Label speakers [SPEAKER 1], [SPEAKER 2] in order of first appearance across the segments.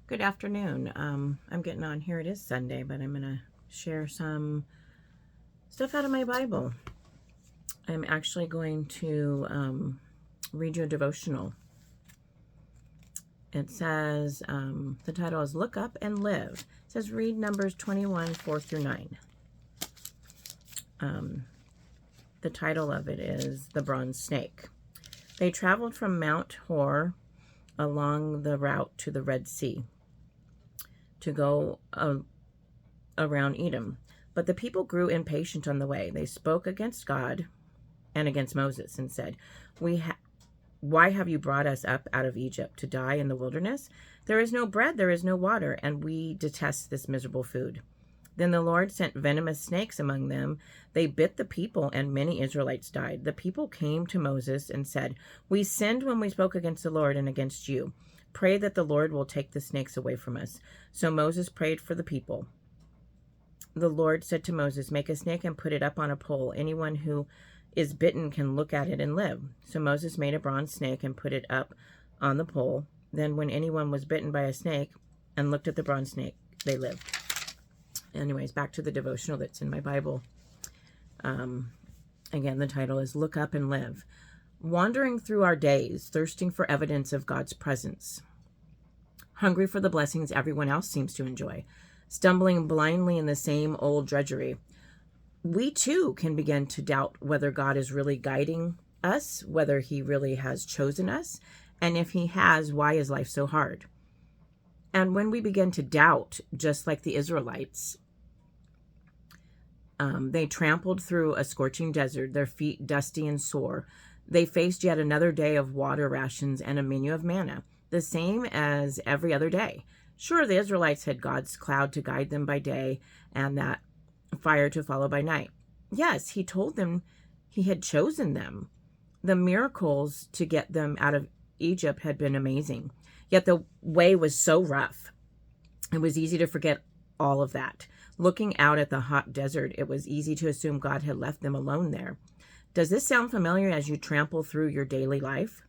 [SPEAKER 1] Good afternoon. I'm getting on here. It is Sunday, but I'm going to share some stuff out of my Bible. I'm actually going to read you a devotional. It says, the title is Look Up and Live. It says, read Numbers 21, 4 through 9. The title of it is The Bronze Snake. They traveled from Mount Hor along the route to the Red Sea to go around Edom. But the people grew impatient on the way. They spoke against God and against Moses and said, why have you brought us up out of Egypt to die in the wilderness? There is no bread, there is no water, and we detest this miserable food. Then the Lord sent venomous snakes among them. They bit the people, and many Israelites died. The people came to Moses and said, we sinned when we spoke against the Lord and against you. Pray that the Lord will take the snakes away from us. So Moses prayed for the people. The Lord said to Moses, make a snake and put it up on a pole. Anyone who is bitten can look at it and live. So Moses made a bronze snake and put it up on the pole. Then when anyone was bitten by a snake and looked at the bronze snake, they lived. Anyways, back to the devotional that's in my Bible. Again, the title is Look Up and Live. Wandering through our days, thirsting for evidence of God's presence. Hungry for the blessings everyone else seems to enjoy. Stumbling blindly in the same old drudgery. We too can begin to doubt whether God is really guiding us, whether he really has chosen us, and if he has, why is life so hard? And when we begin to doubt, just like the Israelites, they trampled through a scorching desert, their feet dusty and sore. They faced yet another day of water rations and a menu of manna, the same as every other day. Sure, the Israelites had God's cloud to guide them by day and that fire to follow by night. Yes, he told them he had chosen them. The miracles to get them out of Egypt had been amazing. Yet the way was so rough. It was easy to forget all of that. Looking out at the hot desert, it was easy to assume God had left them alone there. Does this sound familiar as you trample through your daily life?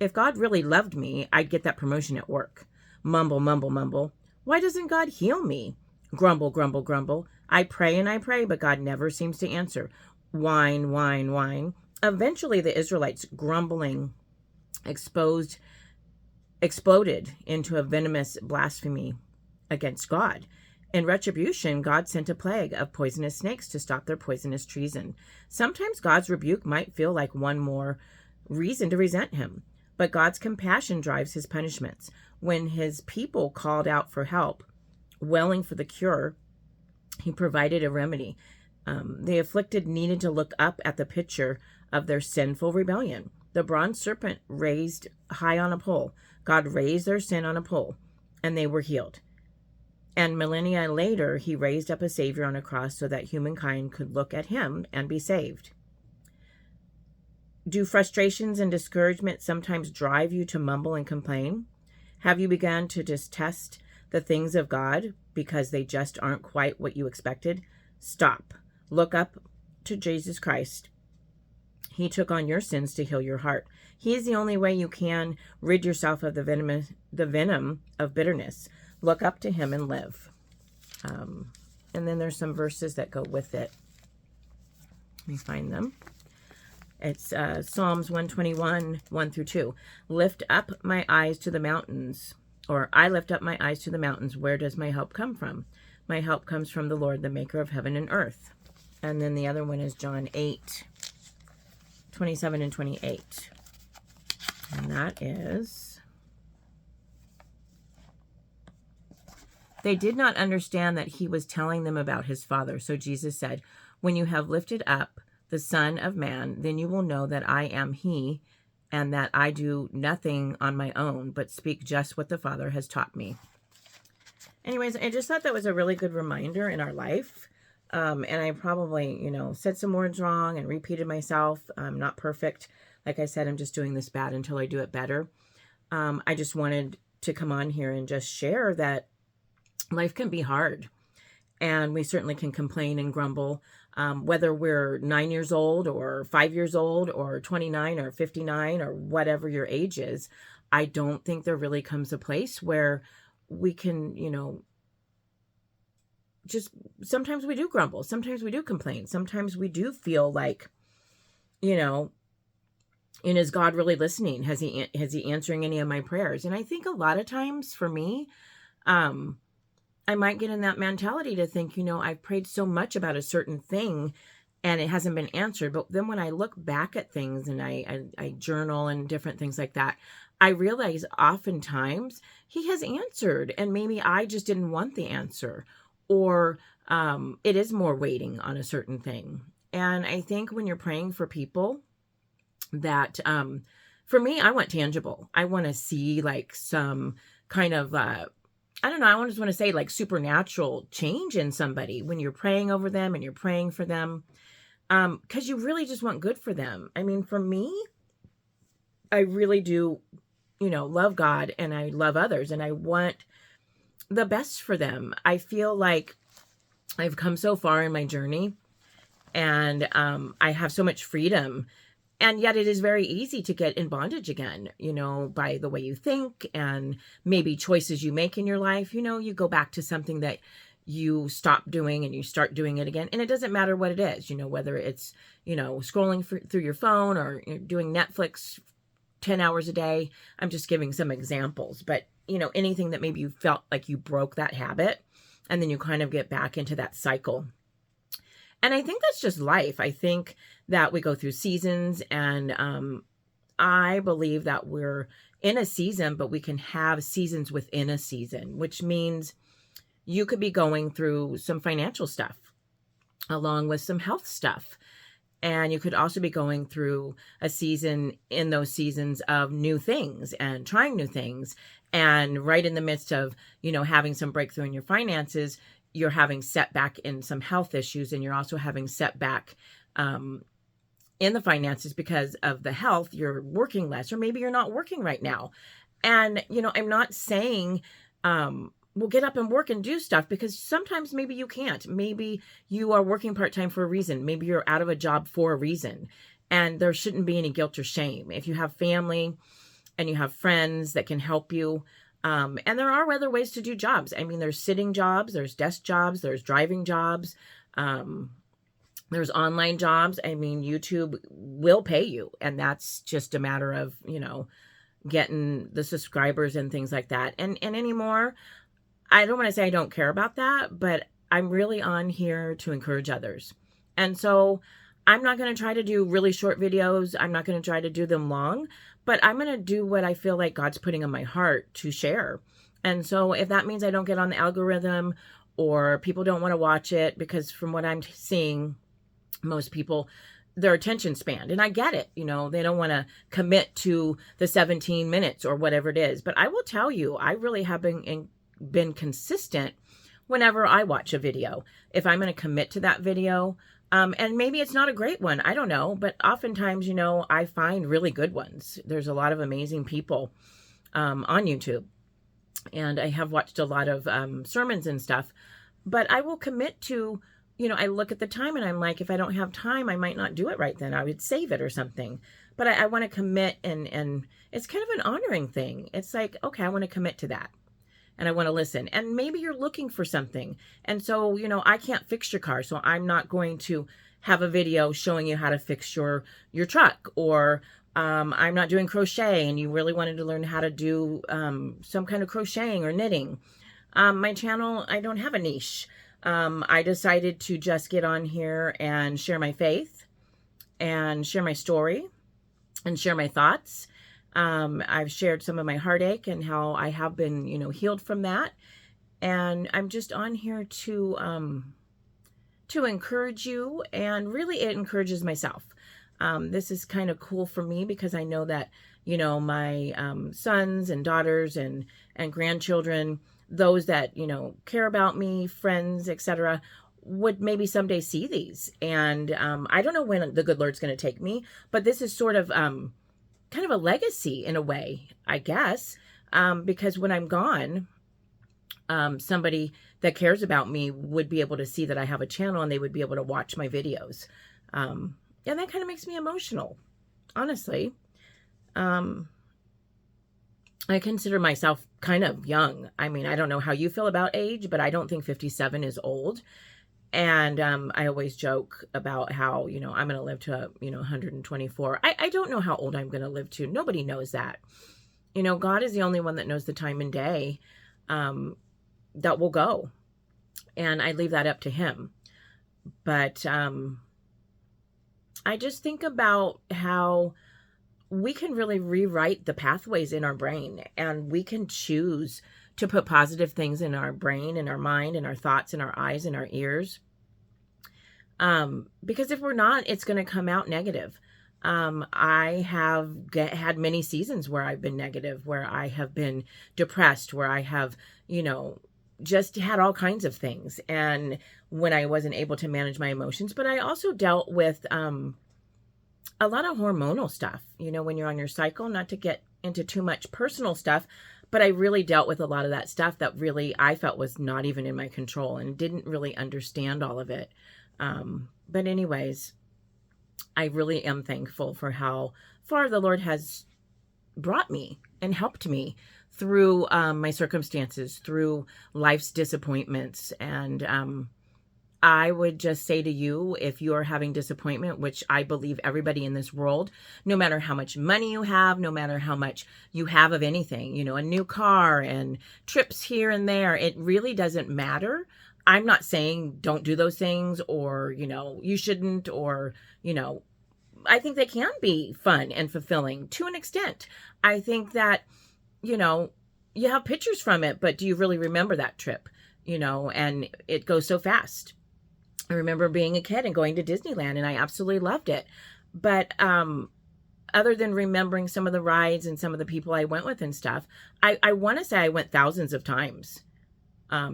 [SPEAKER 1] If God really loved me, I'd get that promotion at work. Mumble, mumble, mumble. Why doesn't God heal me? Grumble, grumble, grumble. I pray, but God never seems to answer. Whine, whine, whine. Eventually, the Israelites' grumbling exploded into a venomous blasphemy against God. In retribution, God sent a plague of poisonous snakes to stop their poisonous treason. Sometimes God's rebuke might feel like one more reason to resent him, but God's compassion drives his punishments. When his people called out for help, wailing for the cure, he provided a remedy. The afflicted needed to look up at the picture of their sinful rebellion. The bronze serpent raised high on a pole. God raised their sin on a pole, and they were healed. And millennia later, he raised up a Savior on a cross so that humankind could look at him and be saved. Do frustrations and discouragement sometimes drive you to mumble and complain? Have you begun to detest the things of God because they just aren't quite what you expected? Stop. Look up to Jesus Christ. He took on your sins to heal your heart. He is the only way you can rid yourself of the venom of bitterness. Look up to him and live. And then there's some verses that go with it. Let me find them. It's Psalms 121, 1 through 2. Lift up my eyes to the mountains. Or I lift up my eyes to the mountains. Where does my help come from? My help comes from the Lord, the maker of heaven and earth. And then the other one is John 8, 27 and 28. And that is, they did not understand that he was telling them about his Father. So Jesus said, when you have lifted up the Son of Man, then you will know that I am he, and that I do nothing on my own, but speak just what the Father has taught me. Anyways, I just thought that was a really good reminder in our life. And I probably, said some words wrong and repeated myself. I'm not perfect. Like I said, I'm just doing this bad until I do it better. I just wanted to come on here and just share that life can be hard. And we certainly can complain and grumble, whether we're 9 years old or 5 years old or 29 or 59 or whatever your age is. I don't think there really comes a place where we can, just sometimes we do grumble. Sometimes we do complain. Sometimes we do feel like, and is God really listening? Has he answering any of my prayers? And I think a lot of times for me, I might get in that mentality to think, I've prayed so much about a certain thing and it hasn't been answered. But then when I look back at things and I journal and different things like that, I realize oftentimes he has answered, and maybe I just didn't want the answer, or it is more waiting on a certain thing. And I think when you're praying for people that, for me, I want tangible. I want to see like some kind of, I don't know, I just want to say like supernatural change in somebody when you're praying over them and you're praying for them. Because you really just want good for them. I mean, for me, I really do, love God and I love others and I want the best for them. I feel like I've come so far in my journey and I have so much freedom. And yet it is very easy to get in bondage again, by the way you think and maybe choices you make in your life. You go back to something that you stop doing and you start doing it again. And it doesn't matter what it is, whether it's, scrolling through your phone or doing Netflix 10 hours a day. I'm just giving some examples, but anything that maybe you felt like you broke that habit and then you kind of get back into that cycle. And I think that's just life. I think that we go through seasons, and I believe that we're in a season, but we can have seasons within a season, which means you could be going through some financial stuff along with some health stuff. And you could also be going through a season in those seasons of new things and trying new things. And right in the midst of, having some breakthrough in your finances, you're having setback in some health issues, and you're also having setback in the finances because of the health. You're working less, or maybe you're not working right now. And, I'm not saying, well, get up and work and do stuff, because sometimes maybe you can't. Maybe you are working part-time for a reason. Maybe you're out of a job for a reason, and there shouldn't be any guilt or shame. If you have family and you have friends that can help you, and there are other ways to do jobs. I mean, there's sitting jobs, there's desk jobs, there's driving jobs, there's online jobs. I mean, YouTube will pay you, and that's just a matter of, getting the subscribers and things like that. And anymore, I don't want to say I don't care about that, but I'm really on here to encourage others. And so I'm not going to try to do really short videos. I'm not going to try to do them long, but I'm going to do what I feel like God's putting on my heart to share. And so if that means I don't get on the algorithm, or people don't want to watch it, because from what I'm seeing, most people, their attention span, and I get it, they don't want to commit to the 17 minutes or whatever it is. But I will tell you, I really have been consistent whenever I watch a video. If I'm going to commit to that video, and maybe it's not a great one, I don't know, but oftentimes, I find really good ones. There's a lot of amazing people on YouTube, and I have watched a lot of sermons and stuff, but I will commit to, I look at the time and I'm like, if I don't have time, I might not do it right then. I would save it or something. But I want to commit, and it's kind of an honoring thing. It's like, okay, I want to commit to that, and I want to listen. And maybe you're looking for something. And so, I can't fix your car, so I'm not going to have a video showing you how to fix your truck. Or I'm not doing crochet and you really wanted to learn how to do some kind of crocheting or knitting. My channel, I don't have a niche. I decided to just get on here and share my faith and share my story and share my thoughts. I've shared some of my heartache and how I have been, healed from that. And I'm just on here to encourage you, and really it encourages myself. This is kind of cool for me because I know that, my sons and daughters and grandchildren, those that, care about me, friends, etc., would maybe someday see these. And I don't know when the good Lord's going to take me, but this is sort of kind of a legacy in a way, I guess, because when I'm gone, somebody that cares about me would be able to see that I have a channel, and they would be able to watch my videos. And that kind of makes me emotional, honestly. I consider myself kind of young. I mean, I don't know how you feel about age, but I don't think 57 is old. And I always joke about how, I'm going to live to, 124. I don't know how old I'm going to live to. Nobody knows that. God is the only one that knows the time and day that will go. And I leave that up to him. But I just think about how we can really rewrite the pathways in our brain, and we can choose to put positive things in our brain, in our mind, in our thoughts, in our eyes, in our ears. Because if we're not, it's going to come out negative. I have had many seasons where I've been negative, where I have been depressed, where I have, just had all kinds of things. And when I wasn't able to manage my emotions, but I also dealt with, a lot of hormonal stuff, when you're on your cycle, not to get into too much personal stuff, but I really dealt with a lot of that stuff that really I felt was not even in my control and didn't really understand all of it. But anyways, I really am thankful for how far the Lord has brought me and helped me through my circumstances, through life's disappointments. And I would just say to you, if you are having disappointment, which I believe everybody in this world, no matter how much money you have, no matter how much you have of anything, a new car and trips here and there, it really doesn't matter. I'm not saying don't do those things, or, you shouldn't, or, I think they can be fun and fulfilling to an extent. I think that, you have pictures from it, but do you really remember that trip? And it goes so fast. I remember being a kid and going to Disneyland, and I absolutely loved it. But other than remembering some of the rides and some of the people I went with and stuff, I want to say I went thousands of times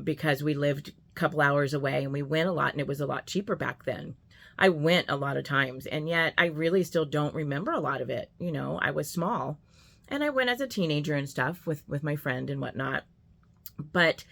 [SPEAKER 1] because we lived a couple hours away and we went a lot, and it was a lot cheaper back then. I went a lot of times, and yet I really still don't remember a lot of it. I was small, and I went as a teenager and stuff with my friend and whatnot. But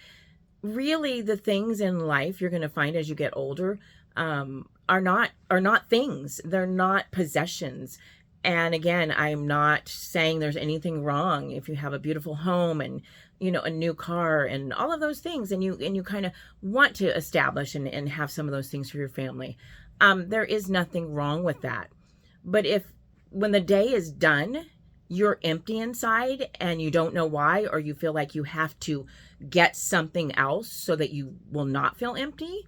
[SPEAKER 1] really, the things in life you're going to find as you get older are not things. They're not possessions. And again, I'm not saying there's anything wrong if you have a beautiful home and a new car and all of those things, and you kind of want to establish and have some of those things for your family. There is nothing wrong with that. But when the day is done, you're empty inside and you don't know why, or you feel like you have to get something else so that you will not feel empty,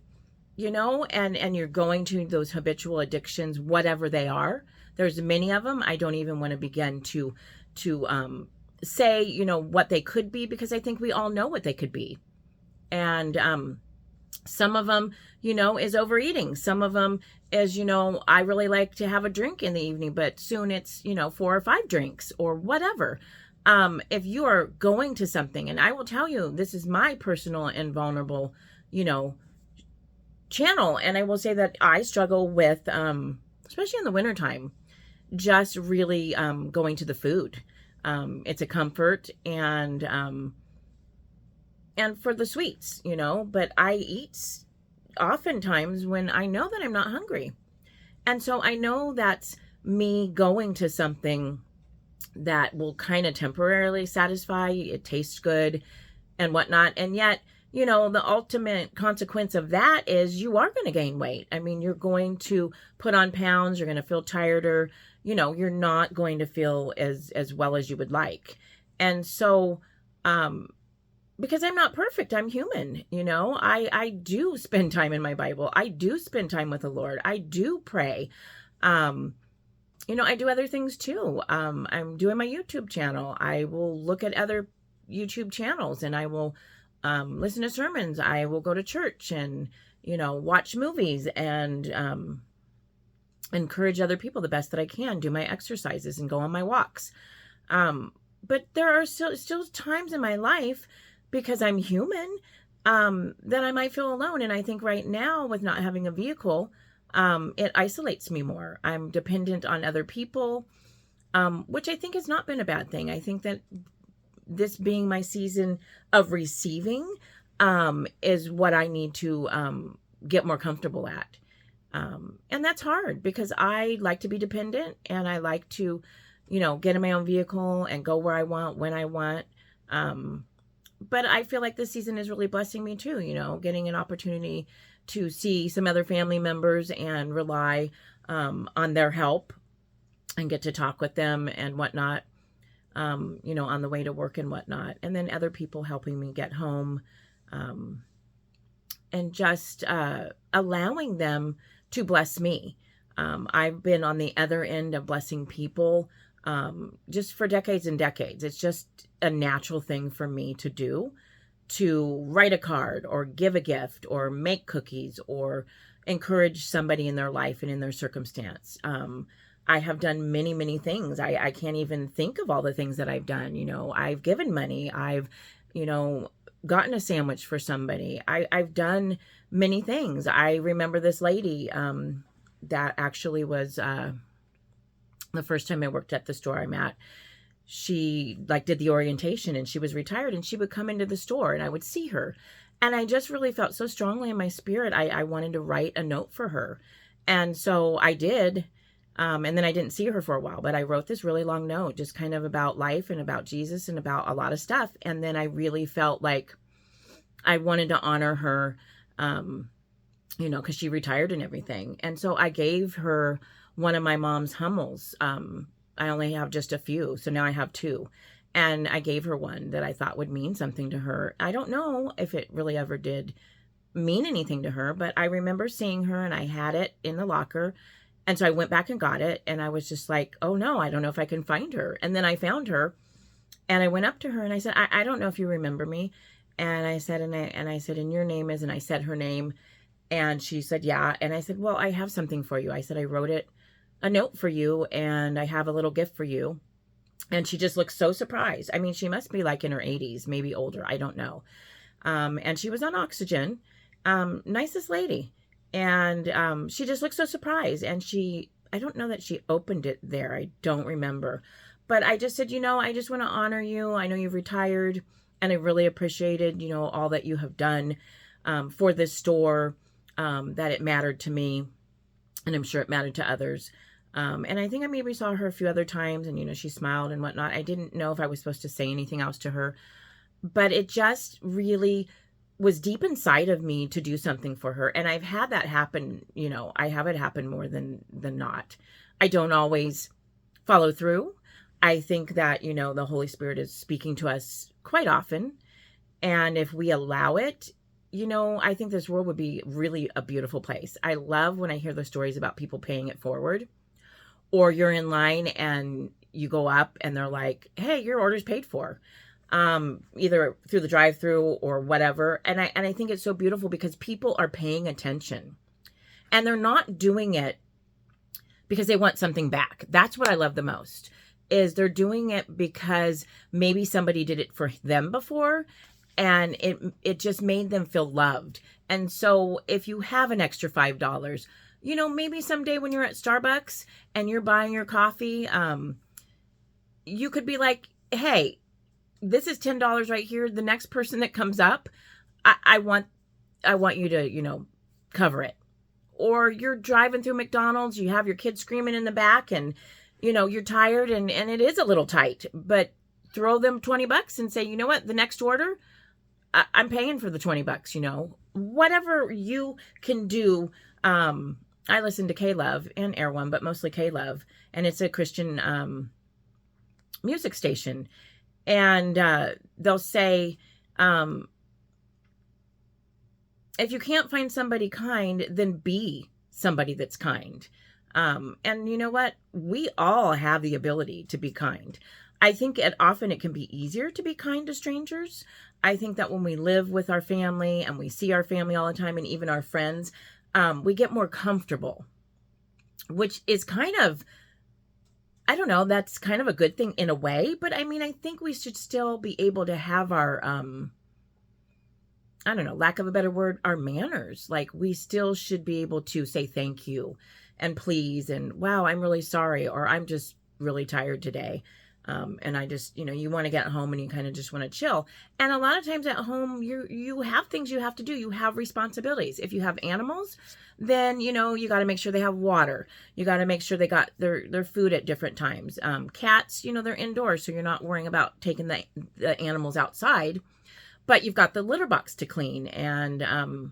[SPEAKER 1] and you're going to those habitual addictions, whatever they are. There's many of them. I don't even want to begin to say, what they could be, because I think we all know what they could be. And some of them, is overeating. Some of them is, I really like to have a drink in the evening, but soon it's, 4 or 5 drinks or whatever. If you are going to something, and I will tell you, this is my personal and vulnerable, channel. And I will say that I struggle with, especially in the wintertime, just really going to the food. It's a comfort, and for the sweets, but I eat oftentimes when I know that I'm not hungry. And so I know that's me going to something that will kind of temporarily satisfy. It tastes good and whatnot. And yet, the ultimate consequence of that is you are going to gain weight. I mean, you're going to put on pounds. You're going to feel tireder. You're not going to feel as well as you would like. And so, because I'm not perfect, I'm human, I do spend time in my Bible. I do spend time with the Lord. I do pray. I do other things too. I'm doing my YouTube channel. I will look at other YouTube channels, and I will listen to sermons. I will go to church and, watch movies and encourage other people the best that I can, do my exercises and go on my walks. But there are still times in my life, because I'm human, that I might feel alone. And I think right now, with not having a vehicle, it isolates me more. I'm dependent on other people, which I think has not been a bad thing. I think that this being my season of receiving is what I need to get more comfortable at. And that's hard, because I like to be dependent, and I like to, get in my own vehicle and go where I want, when I want. But I feel like this season is really blessing me too, getting an opportunity to see some other family members and rely on their help and get to talk with them and whatnot, on the way to work and whatnot. And then other people helping me get home, and just allowing them to bless me. I've been on the other end of blessing people just for decades and decades. It's just a natural thing for me to do, to write a card or give a gift or make cookies or encourage somebody in their life and in their circumstance. I have done many, many things. I can't even think of all the things that I've done. I've given money. I've, gotten a sandwich for somebody. I've done many things. I remember this lady that actually was the first time I worked at the store I'm at. She did the orientation, and she was retired, and she would come into the store and I would see her. And I just really felt so strongly in my spirit. I wanted to write a note for her. And so I did. And then I didn't see her for a while, but I wrote this really long note, just kind of about life and about Jesus and about a lot of stuff. And then I really felt like I wanted to honor her, because she retired and everything. And so I gave her one of my mom's Hummels. I only have just a few, so now I have two. And I gave her one that I thought would mean something to her. I don't know if it really ever did mean anything to her, but I remember seeing her and I had it in the locker. And so I went back and got it, and I was just like, oh no, I don't know if I can find her. And then I found her, and I went up to her and I said, I don't know if you remember me. And I said, and I said, and your name is, and I said her name. And she said, yeah. And I said, well, I have something for you. I said, I wrote a note for you, and I have a little gift for you. And she just looked so surprised. I mean, she must be in her 80s, maybe older. I don't know. And she was on oxygen. Nicest lady. And she just looked so surprised. And I don't know that she opened it there. I don't remember. But I just said, I just want to honor you. I know you've retired, and I really appreciated, all that you have done for this store, that it mattered to me. And I'm sure it mattered to others. And I think I maybe saw her a few other times, and, she smiled and whatnot. I didn't know if I was supposed to say anything else to her, but it just really was deep inside of me to do something for her. And I've had that happen, I have it happen more than not. I don't always follow through. I think that, the Holy Spirit is speaking to us quite often. And if we allow it, I think this world would be really a beautiful place. I love when I hear the stories about people paying it forward, or you're in line and you go up and they're like, hey, your order's paid for, either through the drive-through or whatever. And I think it's so beautiful because people are paying attention, and they're not doing it because they want something back. That's what I love the most, is they're doing it because maybe somebody did it for them before, and it just made them feel loved. And so if you have an extra $5, maybe someday when you're at Starbucks and you're buying your coffee, you could be like, hey, this is $10 right here. The next person that comes up, I want you to, cover it. Or you're driving through McDonald's, you have your kids screaming in the back, and, you're tired and it is a little tight, but throw them $20 and say, you know what, the next order, I'm paying for the $20, whatever you can do. I listen to K-Love and Air One, but mostly K-Love, and it's a Christian music station. And they'll say, if you can't find somebody kind, then be somebody that's kind. And you know what? We all have the ability to be kind. I think often it can be easier to be kind to strangers. I think that when we live with our family and we see our family all the time, and even our friends, we get more comfortable, which is kind of, I don't know, that's kind of a good thing in a way. But I mean, I think we should still be able to have our, I don't know, lack of a better word, our manners. We still should be able to say thank you and please, and wow, I'm really sorry, or I'm just really tired today. And I just, you want to get home and you kind of just want to chill. And a lot of times at home, you have things you have to do. You have responsibilities. If you have animals, then, you got to make sure they have water. You got to make sure they got their food at different times. Cats, they're indoors, so you're not worrying about taking the animals outside. but you've got the litter box to clean, and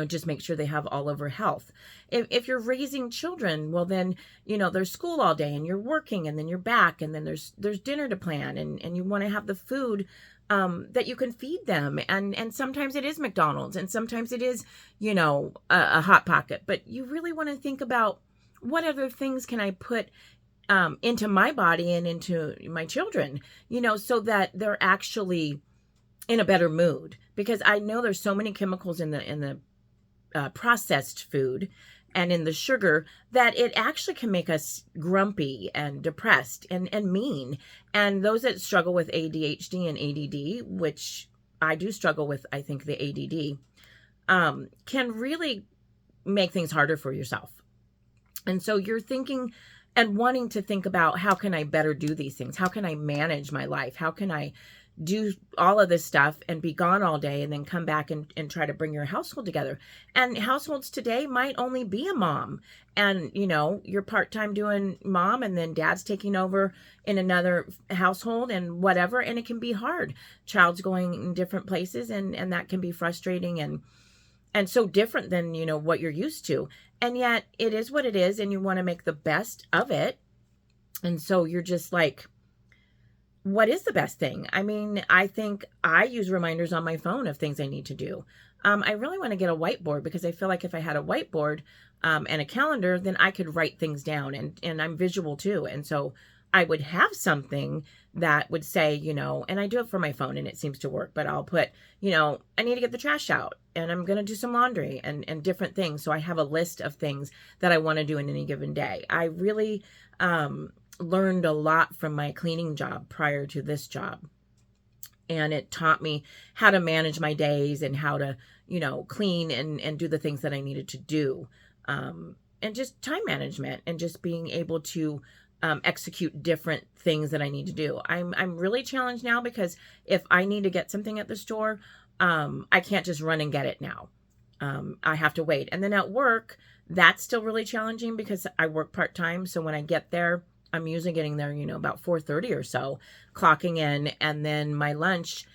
[SPEAKER 1] just make sure they have all over health. If you're raising children, well then, there's school all day and you're working, and then you're back, and then there's dinner to plan, and you want to have the food that you can feed them. And sometimes it is McDonald's, and sometimes it is, a Hot Pocket, but you really want to think about what other things can I put into my body and into my children, so that they're actually in a better mood. Because I know there's so many chemicals in the processed food and in the sugar that it actually can make us grumpy and depressed and mean. And those that struggle with ADHD and ADD, which I do struggle with, I think the ADD, can really make things harder for yourself. And so you're thinking and wanting to think about, how can I better do these things? How can I manage my life? How can I do all of this stuff and be gone all day and then come back and try to bring your household together? And households today might only be a mom, and you're part-time doing mom, and then dad's taking over in another household and whatever, and it can be hard. Child's going in different places, and that can be frustrating and so different than what you're used to. And yet it is what it is, and you want to make the best of it. And so you're just like, what is the best thing? I mean, I think I use reminders on my phone of things I need to do. I really want to get a whiteboard, because I feel like if I had a whiteboard and a calendar, then I could write things down, and I'm visual too. And so I would have something that would say, and I do it for my phone and it seems to work, but I'll put, I need to get the trash out, and I'm going to do some laundry and different things. So I have a list of things that I want to do in any given day. I really, learned a lot from my cleaning job prior to this job, and it taught me how to manage my days and how to clean and do the things that I needed to do, and just time management, and just being able to execute different things that I need to do. I'm really challenged now, because if I need to get something at the store, I can't just run and get it now. I have to wait. And then at work, that's still really challenging, because I work part-time. So when I get there, I'm usually getting there, about 4:30 or so, clocking in, and then my lunch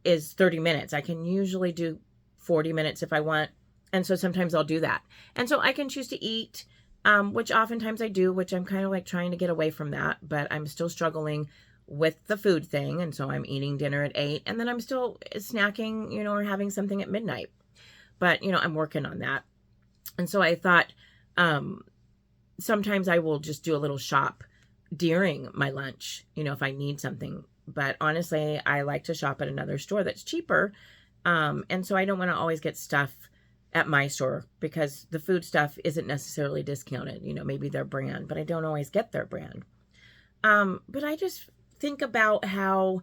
[SPEAKER 1] is 30 minutes. I can usually do 40 minutes if I want. And so sometimes I'll do that. And so I can choose to eat, which oftentimes I do, which I'm kind of like trying to get away from that, but I'm still struggling with the food thing. And so I'm eating dinner at 8, and then I'm still snacking, or having something at midnight. But, I'm working on that. And so I thought, sometimes I will just do a little shop during my lunch, if I need something. But honestly, I like to shop at another store that's cheaper. And so I don't want to always get stuff at my store, because the food stuff isn't necessarily discounted, maybe their brand, but I don't always get their brand. But I just think about how,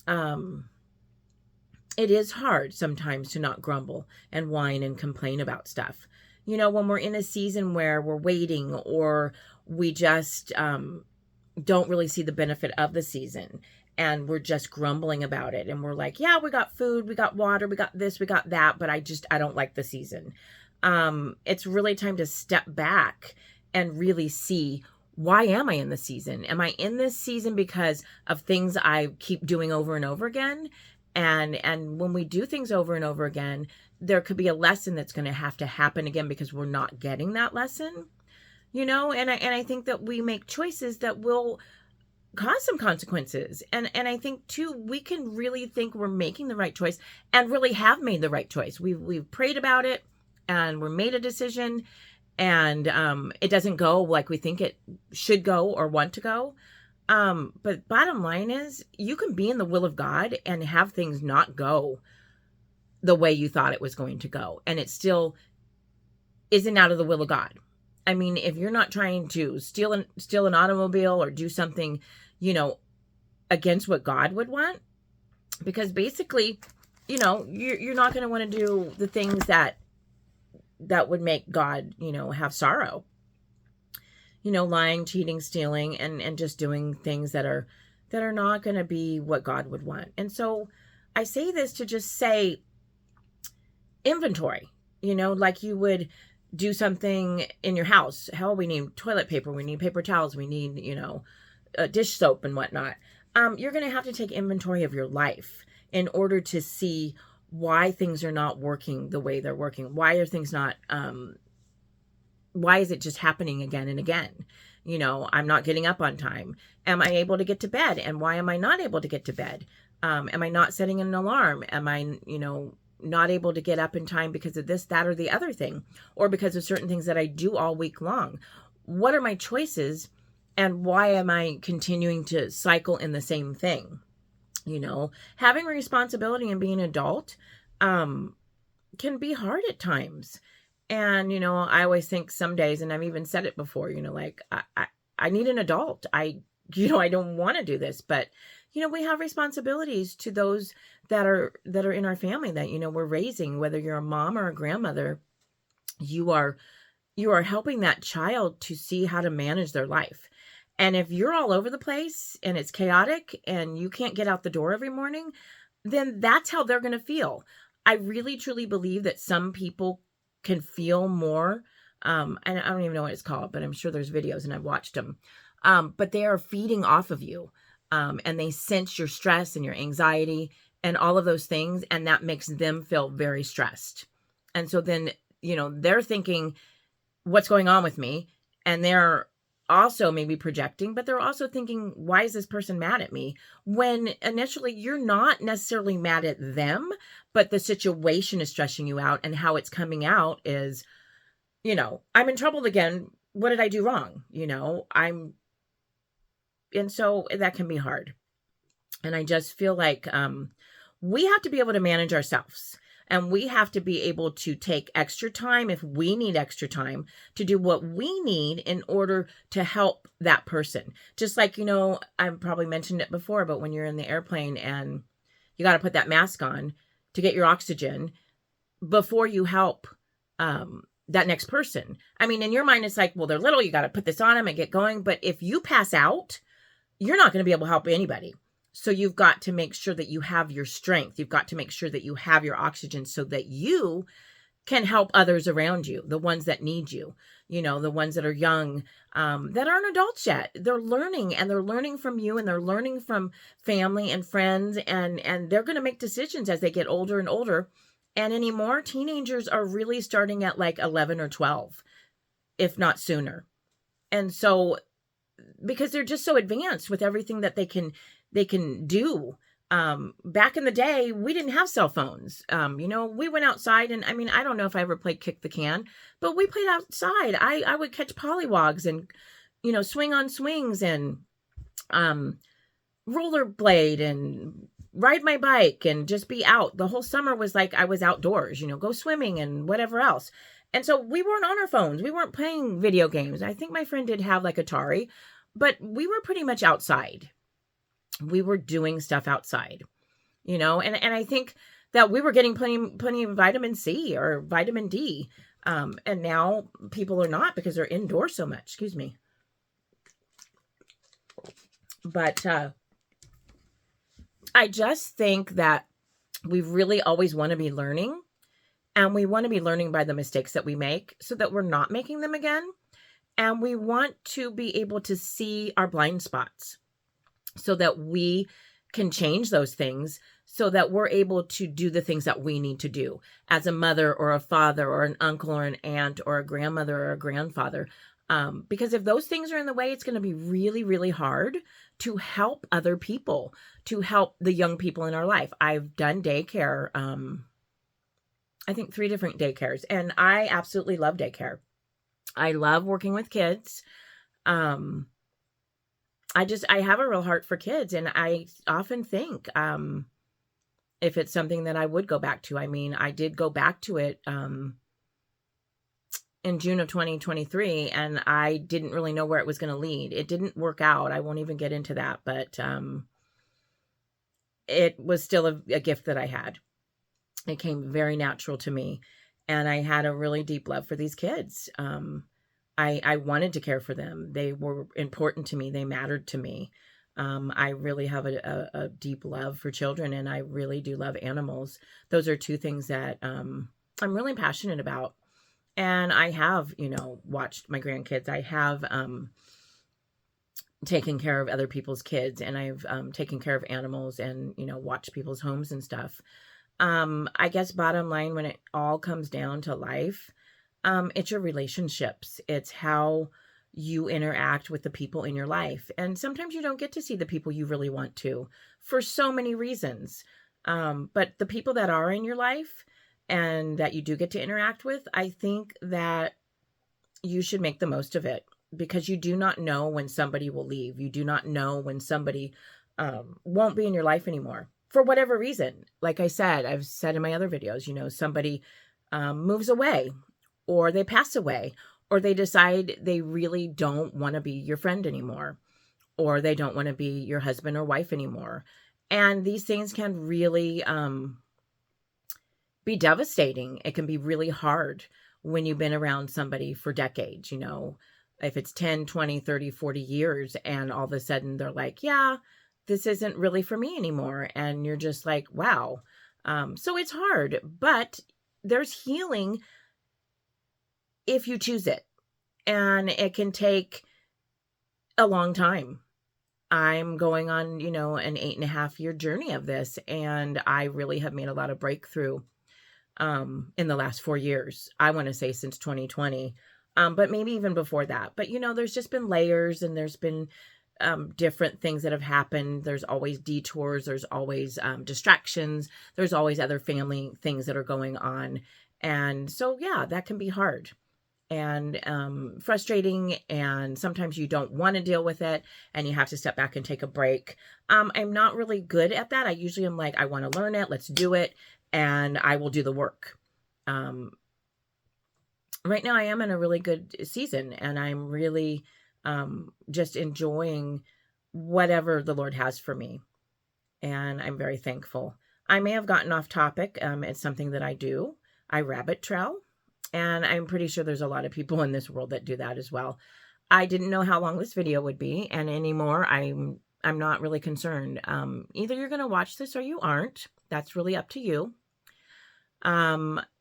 [SPEAKER 1] it is hard sometimes to not grumble and whine and complain about stuff. When we're in a season where we're waiting, or we just don't really see the benefit of the season, and we're just grumbling about it, and we're like, yeah, we got food, we got water, we got this, we got that, but I don't like the season. It's really time to step back and really see, why am I in the season? Am I in this season because of things I keep doing over and over again? And when we do things over and over again, there could be a lesson that's going to have to happen again, because we're not getting that lesson, and I think that we make choices that will cause some consequences. And I think too, we can really think we're making the right choice, and really have made the right choice. We've prayed about it, and we're made a decision, and it doesn't go like we think it should go or want to go. But bottom line is, you can be in the will of God and have things not go the way you thought it was going to go, and it still isn't out of the will of God. I mean, if you're not trying to steal an automobile or do something, against what God would want, because basically, you're not going to want to do the things that would make God, have sorrow. Lying, cheating, stealing, and just doing things that are not going to be what God would want. And so I say this to just say, inventory, like you would do something in your house. Hell, we need toilet paper, we need paper towels, we need, dish soap and whatnot. You're going to have to take inventory of your life in order to see why things are not working the way they're working. Why are things not, why is it just happening again and again? You know, I'm not getting up on time. Am I able to get to bed? And why am I not able to get to bed? Am I not setting an alarm? Am I, you know, not able to get up in time because of this, that, or the other thing, or because of certain things that I do all week long? What are my choices, and why am I continuing to cycle in the same thing? You know, having a responsibility and being an adult can be hard at times. And, you know, I always think some days, and I've even said it before, you know, like I need an adult. You know, I don't want to do this, but, you know, we have responsibilities to those that are in our family that, you know, we're raising. Whether you're a mom or a grandmother, you are helping that child to see how to manage their life. And if you're all over the place and it's chaotic and you can't get out the door every morning, then that's how they're going to feel. I really truly believe that some people can feel more, and I don't even know what it's called, but I'm sure there's videos and I've watched them. But they are feeding off of you, and they sense your stress and your anxiety and all of those things, and that makes them feel very stressed. And so then, you know, they're thinking, what's going on with me? And they're also maybe projecting, but they're also thinking, why is this person mad at me? When initially you're not necessarily mad at them, but the situation is stressing you out, and how it's coming out is, you know, I'm in trouble again. What did I do wrong? You know, and so that can be hard. And I just feel like we have to be able to manage ourselves. And we have to be able to take extra time if we need extra time to do what we need in order to help that person. Just like, you know, I've probably mentioned it before, but when you're in the airplane and you got to put that mask on to get your oxygen before you help that next person. I mean, in your mind, it's like, well, they're little, you got to put this on them and get going. But if you pass out, you're not going to be able to help anybody. So you've got to make sure that you have your strength. You've got to make sure that you have your oxygen so that you can help others around you, the ones that need you, you know, the ones that are young, that aren't adults yet. They're learning, and they're learning from you, and they're learning from family and friends, and they're going to make decisions as they get older and older. And anymore, teenagers are really starting at like 11 or 12, if not sooner. And so, because they're just so advanced with everything that they can do. Back in the day, we didn't have cell phones. You know, we went outside, and I mean, I don't know if I ever played kick the can, but we played outside. I would catch pollywogs and, you know, swing on swings and rollerblade and ride my bike and just be out. The whole summer was like I was outdoors, you know, go swimming and whatever else. And so we weren't on our phones. We weren't playing video games. I think my friend did have like Atari, but we were pretty much outside. We were doing stuff outside, you know, and I think that we were getting plenty of vitamin C or vitamin D. And now people are not, because they're indoors so much. Excuse me. But I just think that we really always want to be learning, and we want to be learning by the mistakes that we make so that we're not making them again. And we want to be able to see our blind spots so that we can change those things, so that we're able to do the things that we need to do as a mother or a father or an uncle or an aunt or a grandmother or a grandfather. Because if those things are in the way, it's going to be really, really hard to help other people, to help the young people in our life. I've done daycare, I think 3 different daycares, and I absolutely love daycare. I love working with kids. I have a real heart for kids, and I often think if it's something that I would go back to. I mean, I did go back to it in June of 2023, and I didn't really know where it was going to lead. It didn't work out. I won't even get into that, but it was still a gift that I had. It came very natural to me, and I had a really deep love for these kids. I wanted to care for them. They were important to me. They mattered to me. I really have a deep love for children, and I really do love animals. Those are 2 things that I'm really passionate about. And I have, you know, watched my grandkids. I have taken care of other people's kids, and I've taken care of animals and, watched people's homes and stuff. I guess bottom line, when it all comes down to life, it's your relationships. It's how you interact with the people in your life. And sometimes you don't get to see the people you really want to for so many reasons. But the people that are in your life and that you do get to interact with, I think that you should make the most of it, because you do not know when somebody will leave. You do not know when somebody won't be in your life anymore for whatever reason. Like I said, I've said in my other videos, somebody moves away, or they pass away, or they decide they really don't want to be your friend anymore, or they don't want to be your husband or wife anymore. And these things can really be devastating. It can be really hard when you've been around somebody for decades, if it's 10, 20, 30, 40 years, and all of a sudden they're like, yeah, this isn't really for me anymore. And you're just like, wow. So it's hard, but there's healing if you choose it. And it can take a long time. I'm going on, an 8.5-year journey of this, and I really have made a lot of breakthrough in the last 4 years. I want to say since 2020, but maybe even before that. But, there's just been layers, and there's been different things that have happened. There's always detours. There's always distractions. There's always other family things that are going on. And so, yeah, that can be hard and frustrating, and sometimes you don't want to deal with it, and you have to step back and take a break. I'm not really good at that. I usually am like, I want to learn it, let's do it, and I will do the work. Right now I am in a really good season, and I'm really just enjoying whatever the Lord has for me, and I'm very thankful. I may have gotten off topic. It's something that I do. I rabbit trail. And I'm pretty sure there's a lot of people in this world that do that as well. I didn't know how long this video would be, and anymore I'm not really concerned. Either you're going to watch this or you aren't. That's really up to you.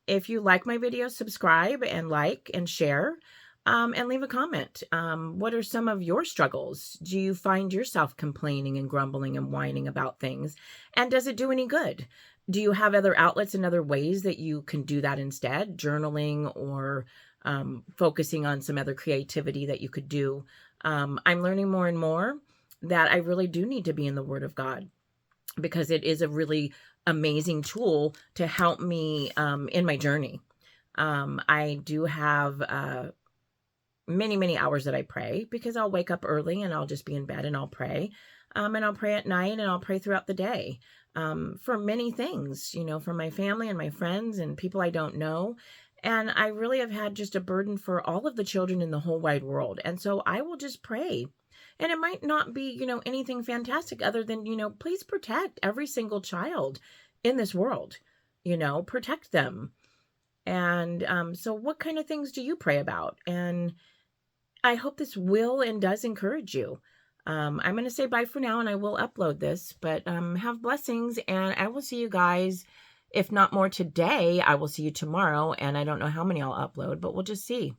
[SPEAKER 1] If you like my videos, subscribe and like and share, and leave a comment. What are some of your struggles? Do you find yourself complaining and grumbling and whining about things? And does it do any good? Do you have other outlets and other ways that you can do that instead? Journaling, or focusing on some other creativity that you could do. I'm learning more and more that I really do need to be in the Word of God, because it is a really amazing tool to help me in my journey. I do have many, many hours that I pray, because I'll wake up early and I'll just be in bed and I'll pray. And I'll pray at night, and I'll pray throughout the day for many things, for my family and my friends and people I don't know. And I really have had just a burden for all of the children in the whole wide world. And so I will just pray. And it might not be, anything fantastic other than, please protect every single child in this world, protect them. And so what kind of things do you pray about? And I hope this will and does encourage you. I'm going to say bye for now, and I will upload this, but have blessings, and I will see you guys, if not more today, I will see you tomorrow, and I don't know how many I'll upload, but we'll just see.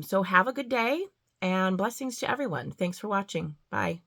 [SPEAKER 1] So have a good day, and blessings to everyone. Thanks for watching. Bye.